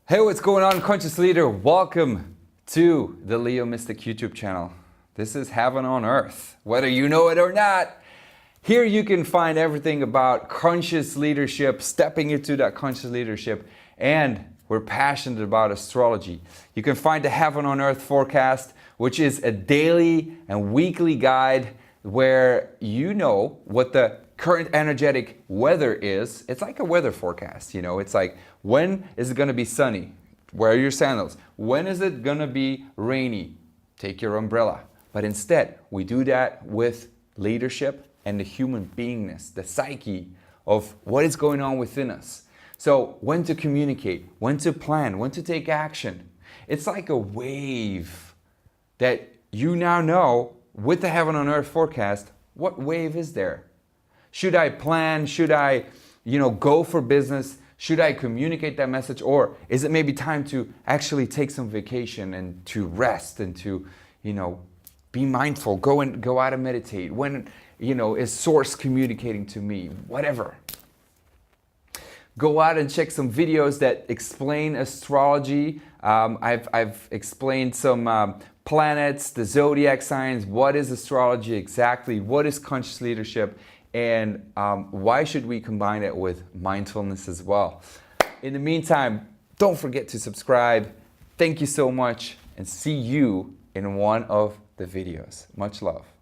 Hey, what's going on, Conscious Leader? Welcome to the Leo Mystic YouTube channel. This is heaven on earth, whether you know it or not. Here you can find everything about conscious leadership, stepping into that conscious leadership, and we're passionate about astrology. You can find the Heaven on Earth forecast, which is a daily and weekly guide where you know what the current energetic weather is. It's like a weather forecast, it's like, when is it going to be sunny? Wear your sandals. When is it going to be rainy? Take your umbrella. But instead, we do that with leadership and the human beingness, the psyche of what is going on within us. So when to communicate, when to plan, when to take action. It's like a wave that you now know with the Heaven on Earth forecast. What wave is there? Should I plan? Should I, go for business? Should I communicate that message? Or is it maybe time to actually take some vacation and to rest and to, be mindful, go out and meditate? When, is source communicating to me? Whatever. Go out and check some videos that explain astrology. I've explained some planets, the zodiac signs, what is astrology exactly, what is conscious leadership, and why should we combine it with mindfulness as well. In the meantime, don't forget to subscribe. Thank you so much, and see you in one of the videos. Much love.